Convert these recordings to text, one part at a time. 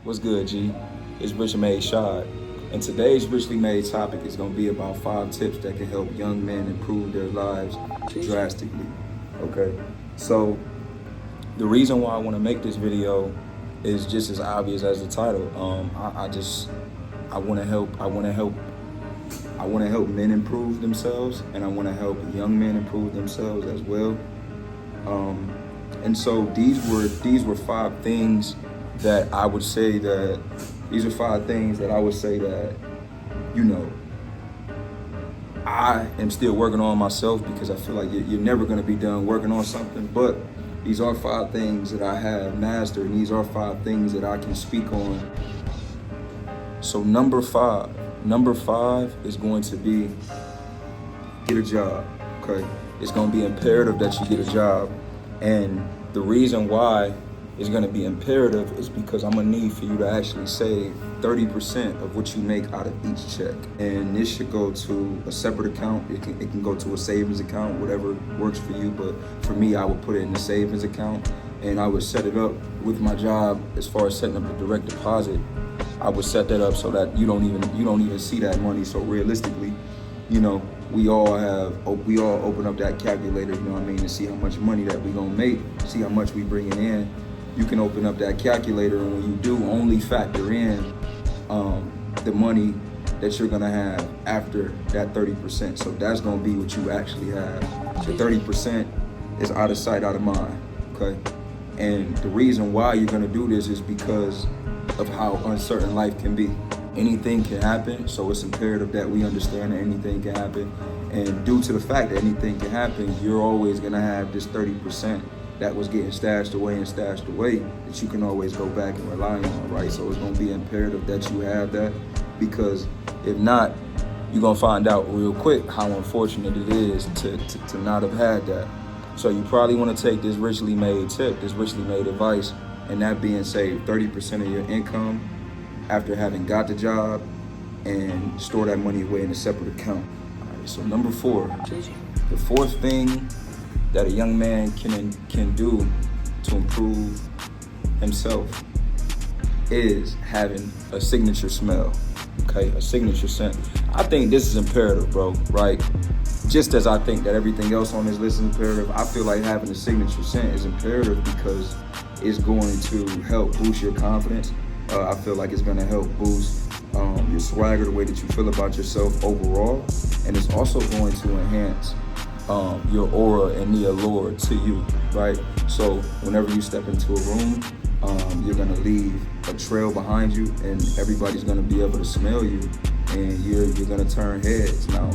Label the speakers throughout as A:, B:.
A: What's good, G? It's Richly Made Shad. And today's Richly Made topic is going to be about 5 tips that can help young men improve their lives drastically. Okay? So, the reason why I want to make this video is just as obvious as the title. I want to help men improve themselves, and I want to help young men improve themselves as well. And so these were 5 things that I would say that, you know, I am still working on myself, because I feel like you're never going to be done working on something. But these are 5 things that I have mastered, and these are 5 things that I can speak on. So number five is going to be get a job, okay? It's going to be imperative that you get a job. And the reason why it's going to be imperative is because I'm going to need for you to actually save 30% of what you make out of each check. And this should go to a separate account. It can go to a savings account, whatever works for you. But for me, I would put it in the savings account, and I would set it up with my job as far as setting up the direct deposit. I would set that up so that you don't even see that money. So realistically, you know, we all open up that calculator, you know what I mean, to see how much money that we gonna make, see how much we bringing in. You can open up that calculator, and when you do, only factor in the money that you're gonna have after that 30%. So that's gonna be what you actually have. The 30% is out of sight, out of mind, okay? And the reason why you're gonna do this is because of how uncertain life can be. Anything can happen, so it's imperative that we understand that anything can happen. And due to the fact that anything can happen, you're always gonna have this 30% that was getting stashed away that you can always go back and rely on, right? So it's gonna be imperative that you have that, because if not, you're gonna find out real quick how unfortunate it is to not have had that. So you probably wanna take this Richly Made tip, this Richly Made advice, and that being save 30% of your income after having got the job, and store that money away in a separate account. All right, so number 4, the 4th thing that a young man can do to improve himself is having a signature smell, okay? A signature scent. I think this is imperative, bro, right? Just as I think that everything else on this list is imperative, I feel like having a signature scent is imperative because it's going to help boost your confidence. I feel like it's gonna help boost your swagger, the way that you feel about yourself overall. And it's also going to enhance your aura and the allure to you, right? So whenever you step into a room, you're gonna leave a trail behind you, and everybody's gonna be able to smell you, and you're gonna turn heads. Now,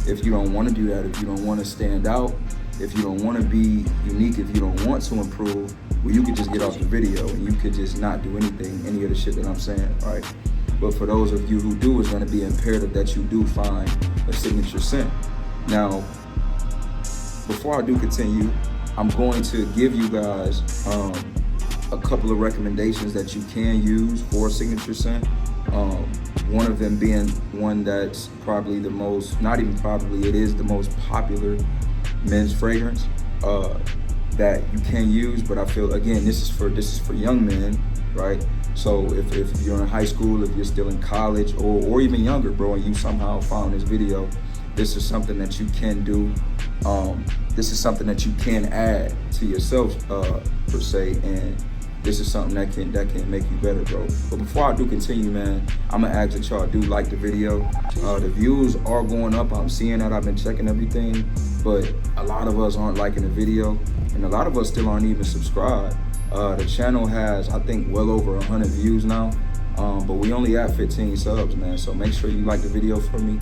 A: if you don't wanna do that, if you don't wanna stand out, if you don't wanna be unique, if you don't want to improve, well, you could just get off the video and you could just not do anything, any of the shit that I'm saying, right? But for those of you who do, it's gonna be imperative that you do find a signature scent. Now, before I do continue, I'm going to give you guys a couple of recommendations that you can use for a signature scent. One of them being one that's probably the most, not even probably, it is the most popular men's fragrance that you can use. But I feel, again, this is for young men, right? So if you're in high school, if you're still in college, or even younger, bro, and you somehow found this video, this is something that you can do. This is something that you can add to yourself, per se, and this is something that can make you better, bro. But before I do continue, man, I'm gonna ask that y'all do like the video. The views are going up. I'm seeing that. I've been checking everything, but a lot of us aren't liking the video, and a lot of us still aren't even subscribed. The channel has, I think, well over 100 views now, but we only at 15 subs, man. So make sure you like the video for me.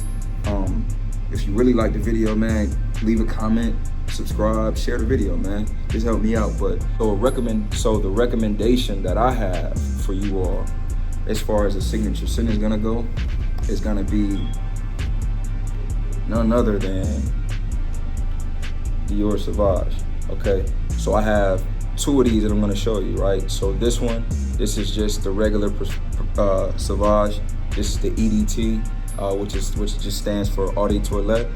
A: If you really like the video, man, leave a comment, subscribe, share the video, man. Just help me out. But so the recommendation that I have for you all, as far as the signature scent is gonna go, is gonna be none other than Dior Sauvage. Okay, so I have 2 of these that I'm gonna show you, right? So this is just the regular Sauvage. This is the EDT, which just stands for Eau de Toilette.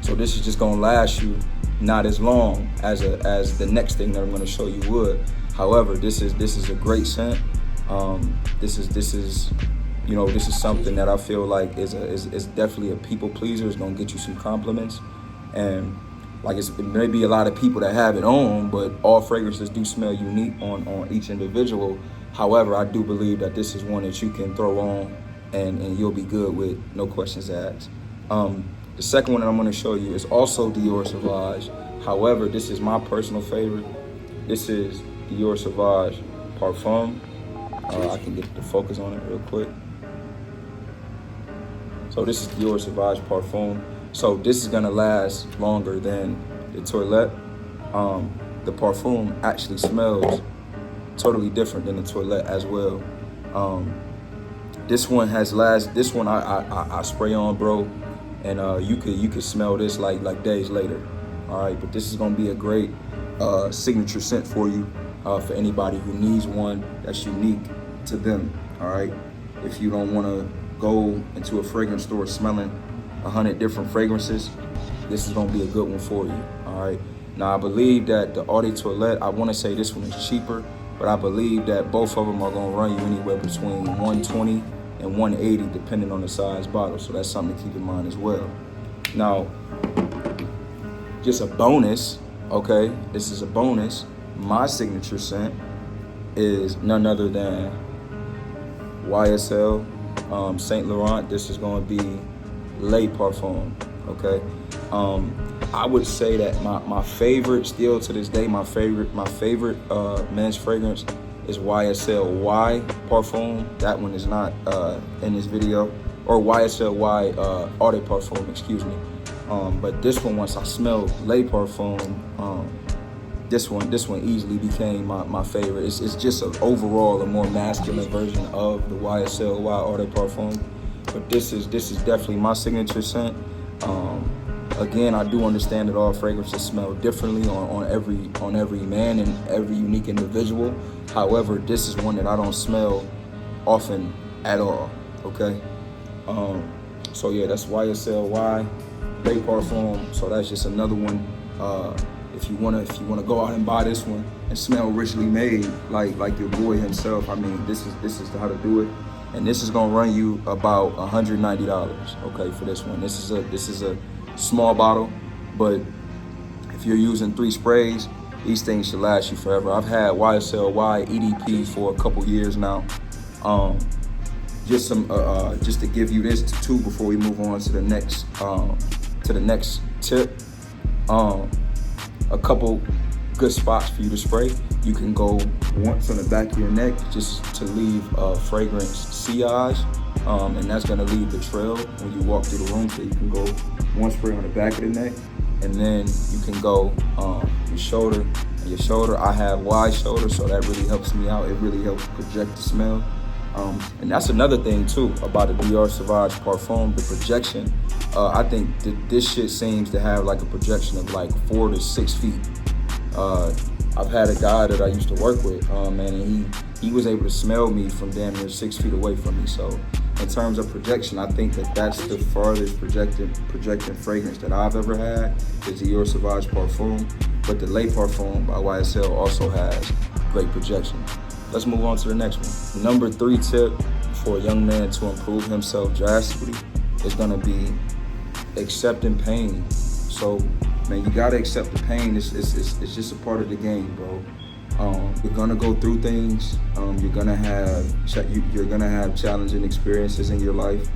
A: So this is just gonna last you not as long as the next thing that I'm gonna show you would. However, this is a great scent. This is this is something that I feel like is definitely a people pleaser. It's gonna get you some compliments, and like it may be a lot of people that have it on, but all fragrances do smell unique on each individual. However, I do believe that this is one that you can throw on and you'll be good with, no questions asked. The second one that I'm going to show you is also Dior Sauvage. However, this is my personal favorite. This is Dior Sauvage Parfum. I can get the focus on it real quick. So this is Dior Sauvage Parfum. So this is going to last longer than the Toilette. The Parfum actually smells totally different than the Toilette as well. This one I spray on, bro, and you could smell this like days later. All right, but this is gonna be a great signature scent for you, for anybody who needs one that's unique to them. All right, if you don't want to go into a fragrance store smelling 100 different fragrances, this is gonna be a good one for you. All right. Now I believe that the Eau de Toilette, I want to say this one is cheaper, but I believe that both of them are gonna run you anywhere between 120 and 180, depending on the size bottle. So that's something to keep in mind as well. Now, just a bonus, okay? This is a bonus. My signature scent is none other than YSL Saint Laurent. This is going to be Le Parfum, okay? I would say that my favorite, still to this day, my favorite men's fragrance is YSL Y Parfum. That one is not in this video, or YSL Y Eau de Parfum, excuse me. But this one, once I smelled Le Parfum, this one easily became my favorite. It's just overall a more masculine version of the YSL Y Eau de Parfum. But this is definitely my signature scent. Again, I do understand that all fragrances smell differently on every man and every unique individual. However, this is one that I don't smell often at all. Okay. So yeah, that's YSL Y Le Parfum. So that's just another one. If you wanna go out and buy this one and smell richly made, like your boy himself, I mean, this is how to do it. And this is gonna run you about $190, okay, for this one. This is a small bottle, but if you're using 3 sprays, these things should last you forever. I've had YSL Y EDP for a couple years now. Just to give you this too before we move on to the next tip. A couple good spots for you to spray. You can go once on the back of your neck just to leave fragrance sillage, and that's gonna leave the trail when you walk through the room. So you can go one spray on the back of the neck, and then you can go your shoulder. Your shoulder, I have wide shoulder, so that really helps me out. It really helps project the smell. And that's another thing too about the Dior Sauvage Parfum, the projection. I think this shit seems to have like a projection of like 4 to 6 feet. I've had a guy that I used to work with, and he was able to smell me from damn near 6 feet away from me. So in terms of projection, I think that's the farthest projecting fragrance that I've ever had, is Dior Sauvage Parfum. But the Le Parfum by YSL also has great projection. Let's move on to the next one. Number 3 tip for a young man to improve himself drastically is gonna be accepting pain. So, man, you gotta accept the pain. It's just a part of the game, bro. You're gonna go through things. You're gonna have challenging experiences in your life.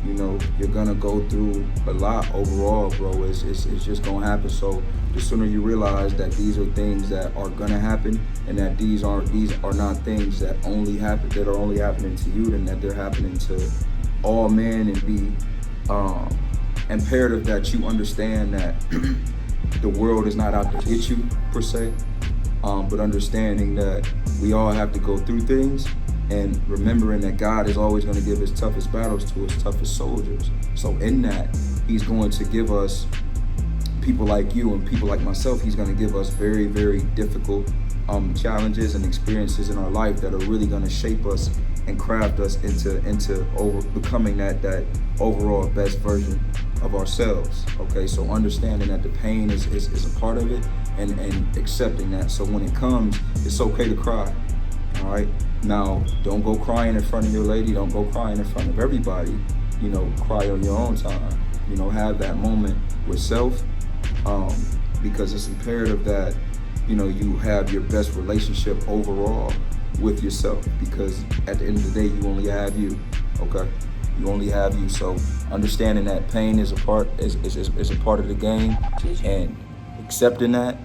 A: You're gonna go through a lot overall, bro. It's just gonna happen. So the sooner you realize that these are things that are gonna happen, and that these are not things that are only happening to you, and that they're happening to all men, and be imperative that you understand that the world is not out to get you per se, but understanding that we all have to go through things, and remembering that God is always going to give his toughest battles to his toughest soldiers. So in that, he's going to give us people like you and people like myself. He's going to give us very, very difficult challenges and experiences in our life that are really going to shape us and craft us into becoming that overall best version of ourselves. Okay, so understanding that the pain is a part of it, and accepting that. So when it comes, it's okay to cry. All right. Now, don't go crying in front of your lady. Don't go crying in front of everybody. You know, cry on your own time. You know, have that moment with self, because it's imperative that, you know, you have your best relationship overall with yourself, because at the end of the day, you only have you. Okay. You only have you. So understanding that pain is a part is a part of the game, and accepting that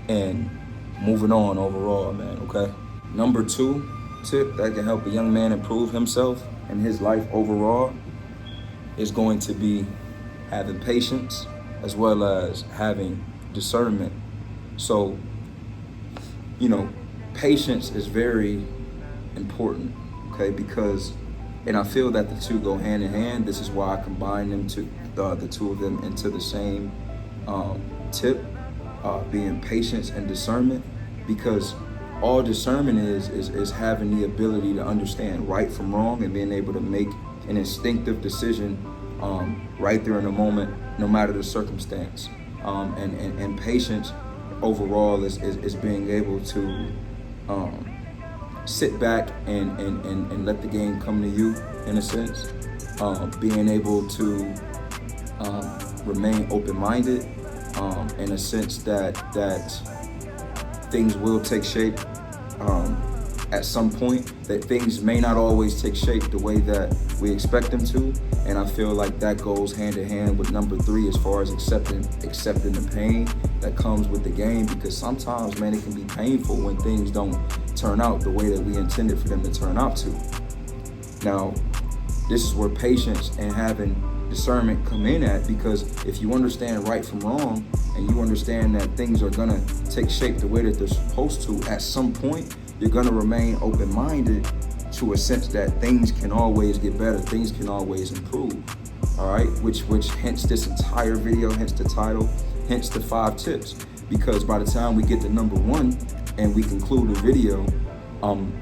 A: and moving on overall, man. Okay. Number 2 tip that can help a young man improve himself and his life overall is going to be having patience as well as having discernment. So, you know, patience is very important, okay? Because, and I feel that the two go hand in hand. This is why I combine them to the two of them into the same tip, being patience and discernment, because all discernment is having the ability to understand right from wrong and being able to make an instinctive decision right there in the moment, no matter the circumstance. And patience overall is being able to sit back and let the game come to you, in a sense. Being able to remain open-minded, in a sense that things will take shape at some point, that things may not always take shape the way that we expect them to. And I feel like that goes hand in hand with number 3 as far as accepting the pain that comes with the game, because sometimes, man, it can be painful when things don't turn out the way that we intended for them to turn out to. Now, this is where patience and having discernment come in at, because if you understand right from wrong and you understand that things are gonna take shape the way that they're supposed to, at some point you're gonna remain open-minded to a sense that things can always get better, things can always improve. All right, which hence this entire video, hence the title, hence the 5 tips. Because by the time we get to number 1 and we conclude the video,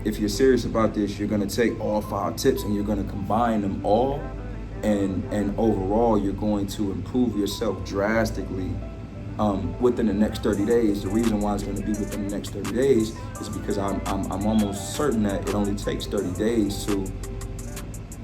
A: if you're serious about this, you're gonna take all 5 tips and you're gonna combine them all, and overall you're going to improve yourself drastically within the next 30 days. The reason why it's going to be within the next 30 days is because I'm almost certain that it only takes 30 days to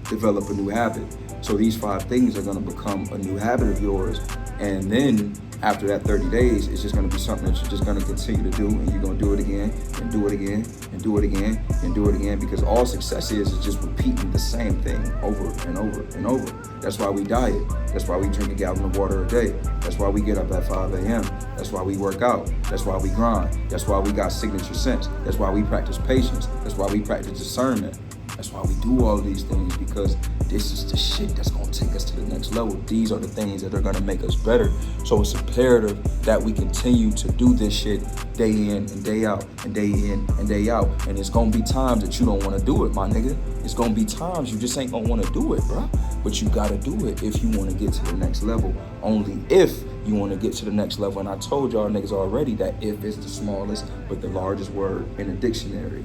A: develop a new habit. So these 5 things are going to become a new habit of yours, and then after that 30 days, it's just going to be something that you're just going to continue to do, and you're going to do it again and do it again and do it again and do it again, because all success is just repeating the same thing over and over and over. That's why we diet. That's why we drink a gallon of water a day. That's why we get up at 5 a.m. That's why we work out. That's why we grind. That's why we got signature sense. That's why we practice patience. That's why we practice discernment. That's why we do all of these things, because this is the shit that's gonna take us to the next level. These are the things that are gonna make us better. So it's imperative that we continue to do this shit day in and day out and day in and day out. And it's gonna be times that you don't wanna do it, my nigga. It's gonna be times you just ain't gonna wanna do it, bro. But you gotta do it if you wanna get to the next level. Only if you wanna get to the next level. And I told y'all niggas already that if is the smallest but the largest word in the dictionary,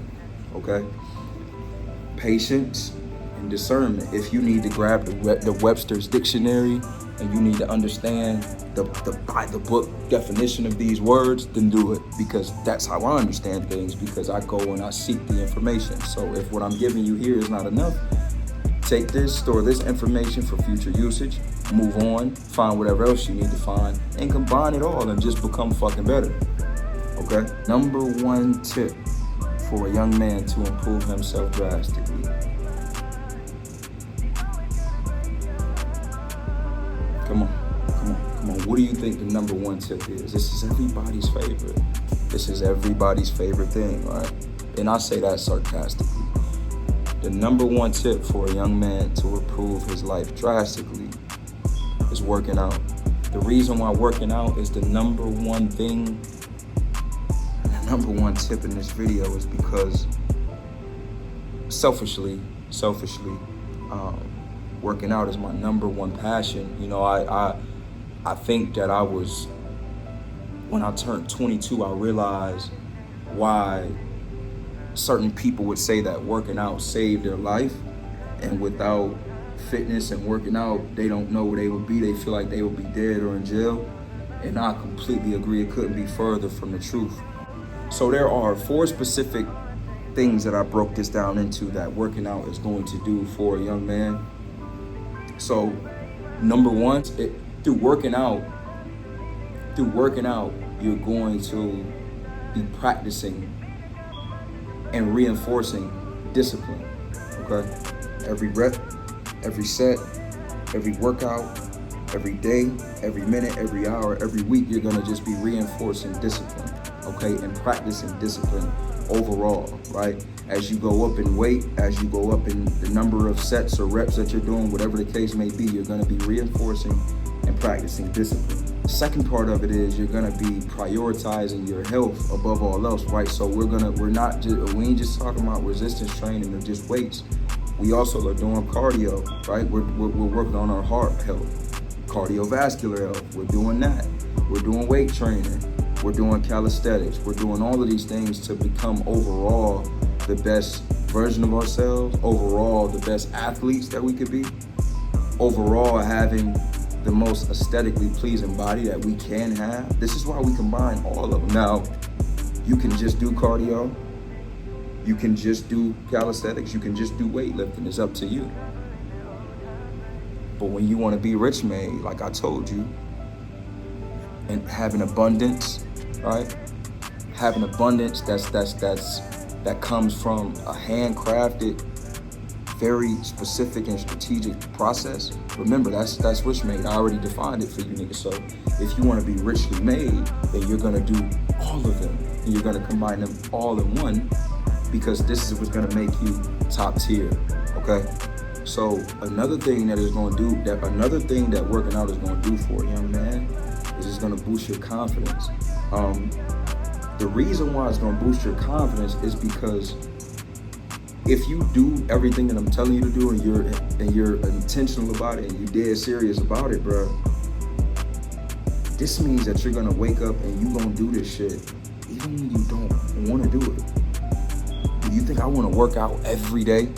A: okay? Patience and discernment. If you need to grab the Webster's dictionary and you need to understand the book definition of these words, then do it, because that's how I understand things, because I go and I seek the information. So if what I'm giving you here is not enough, take this, store this information for future usage, move on, find whatever else you need to find, and combine it all and just become fucking better. Okay? Number 1 tip for a young man to improve himself drastically. Come on. What do you think the number 1 tip is? This is everybody's favorite. This is everybody's favorite thing, right? And I say that sarcastically. The number 1 tip for a young man to improve his life drastically is working out. The reason why working out is the number 1 thing, number 1 tip in this video, is because selfishly, working out is my number 1 passion. You know, I think that when I turned 22, I realized why certain people would say that working out saved their life, and without fitness and working out, they don't know where they would be. They feel like they would be dead or in jail. And I completely agree. It couldn't be further from the truth. So there are 4 specific things that I broke this down into that working out is going to do for a young man. So number one, through working out, you're going to be practicing and reinforcing discipline, okay? Every rep, every set, every workout, every day, every minute, every hour, every week, you're gonna just be reinforcing discipline, okay? And practicing discipline overall, right? As you go up in weight, as you go up in the number of sets or reps that you're doing, whatever the case may be, you're gonna be reinforcing and practicing discipline. The second part of it is you're gonna be prioritizing your health above all else, right? So we ain't just talking about resistance training or just weights. We also are doing cardio, right? We're working on our heart health, cardiovascular health. We're doing that. We're doing weight training. We're doing calisthenics. We're doing all of these things to become overall the best version of ourselves, overall the best athletes that we could be, overall having the most aesthetically pleasing body that we can have. This is why we combine all of them. Now, you can just do cardio, you can just do calisthenics, you can just do weightlifting. It's up to you. But when you want to be rich made, like I told you, and have an abundance, right? Have an abundance that comes from a handcrafted, very specific and strategic process. Remember, that's rich made. I already defined it for you niggas. So if you want to be richly made, then you're gonna do all of them, and you're gonna combine them all in one, because this is what's gonna make you top tier. Okay. So another thing that working out is gonna do for a young man is it's gonna boost your confidence. The reason why it's gonna boost your confidence is because if you do everything that I'm telling you to do and you're intentional about it and you're dead serious about it, bro, this means that you're gonna wake up and you gonna do this shit even when you don't wanna do it. Do you think I wanna work out every day?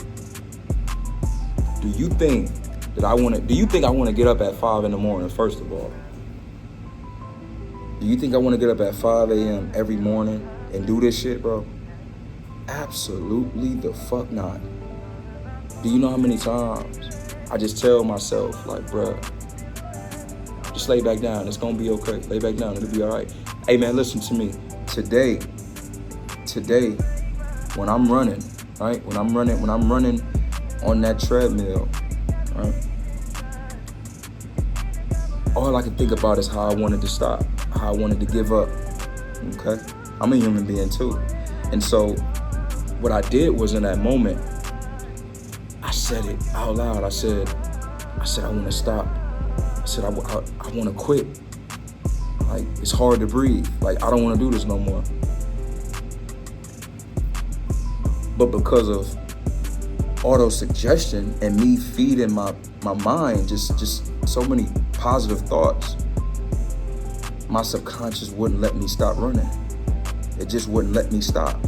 A: Do you think I wanna get up at 5 in the morning, first of all? Do you think I wanna get up at 5 a.m. every morning and do this shit, bro? Absolutely the fuck not. Do you know how many times I just tell myself, like, bruh, just lay back down. It's gonna be okay. Lay back down. It'll be all right. Hey, man, listen to me. Today, when I'm running, right? When I'm running on that treadmill, right? All I can think about is how I wanted to stop, how I wanted to give up, okay? I'm a human being too. And so what I did was, in that moment, I said it out loud. I said, I want to stop. I said, I want to quit. Like, it's hard to breathe. Like, I don't want to do this no more. But because of auto-suggestion and me feeding my mind just so many positive thoughts, my subconscious wouldn't let me stop running. It just wouldn't let me stop.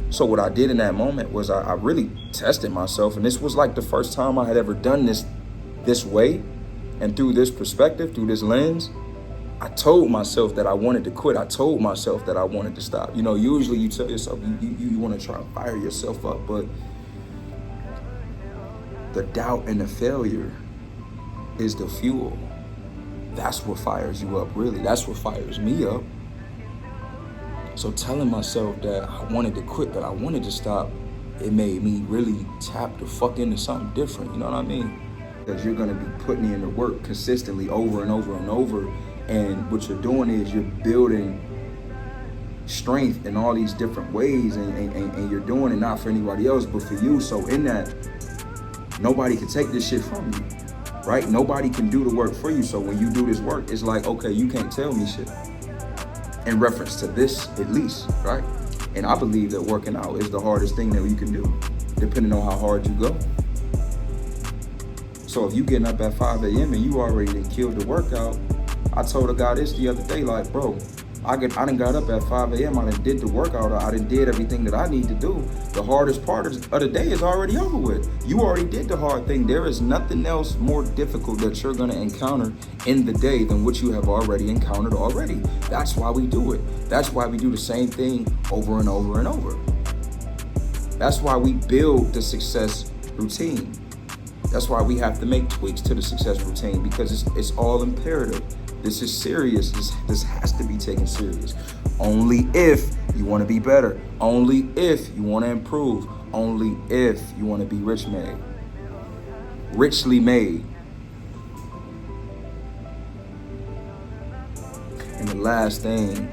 A: So what I did in that moment was I really tested myself, and this was like the first time I had ever done this way, and through this perspective, through this lens, I told myself that I wanted to quit. I told myself that I wanted to stop. You know, usually you tell yourself you want to try to fire yourself up, but the doubt and the failure is the fuel. That's what fires you up, really. That's what fires me up. So telling myself that I wanted to quit, that I wanted to stop, it made me really tap the fuck into something different, you know what I mean? Because you're gonna be putting in the work consistently over and over and over, and what you're doing is you're building strength in all these different ways, and you're doing it not for anybody else, but for you. So in that, nobody can take this shit from you, right? Nobody can do the work for you. So when you do this work, it's like, okay, you can't tell me shit. In reference to this, at least, right? And I believe that working out is the hardest thing that you can do, depending on how hard you go. So if you getting up at 5 a.m. and you already done killed the workout, I told a guy this the other day, like, bro, I done got up at 5 a.m. I done did the workout. I done did everything that I need to do. The hardest part of the day is already over with. You already did the hard thing. There is nothing else more difficult that you're gonna encounter in the day than what you have already encountered already. That's why we do it. That's why we do the same thing over and over and over. That's why we build the success routine. That's why we have to make tweaks to the success routine, because it's all imperative. This is serious. This has to be taken serious. Only if you want to be better. Only if you want to improve. Only if you want to be richly made. And the last thing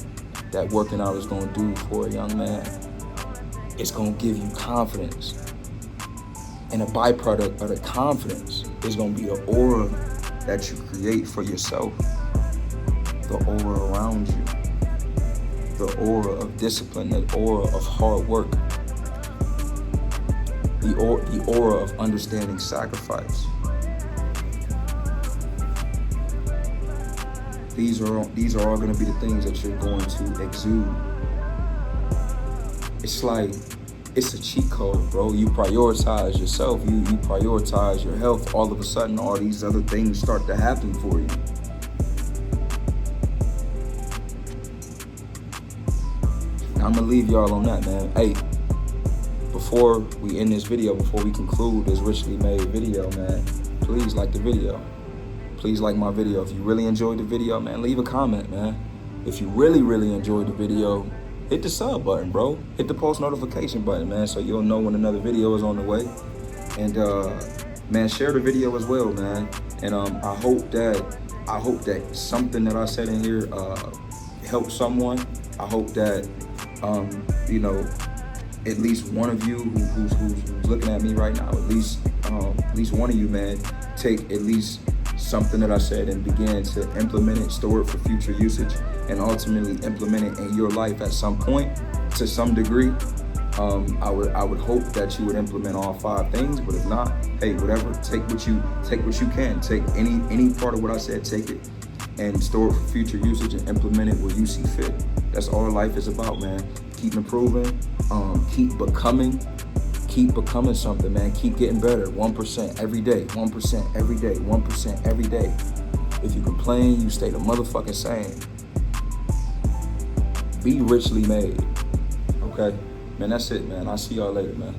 A: that working out is going to do for a young man, it's going to give you confidence. And a byproduct of the confidence is going to be the aura that you create for yourself. The aura around you. The aura of discipline, the aura of hard work. The aura of understanding sacrifice. These are all going to be the things that you're going to exude. It's a cheat code, bro. You prioritize yourself. You prioritize your health. All of a sudden, all these other things start to happen for you. Now, I'm gonna leave y'all on that, man. Hey, before we end this video, before we conclude this richly made video, man, please like the video. Please like my video. If you really enjoyed the video, man, leave a comment, man. If you really, really enjoyed the video, hit the sub button, bro. Hit the post notification button, man, so you'll know when another video is on the way. And man, share the video as well, man. And I hope that something that I said in here helps someone. I hope that at least one of you who's looking at me right now, at least one of you, man, take at least something that I said and begin to implement it, store it for future usage, and ultimately implement it in your life at some point, to some degree. I would hope that you would implement all 5 things, but if not, hey, whatever. Take what you can. Take any part of what I said, take it and store it for future usage and implement it where you see fit. That's all life is about, man. Keep improving, keep becoming something, man. Keep getting better. 1% every day, 1% every day, 1% every day. If you complain, you stay the motherfucking same. Be richly made. Okay? Man, that's it, man. I'll see y'all later, man.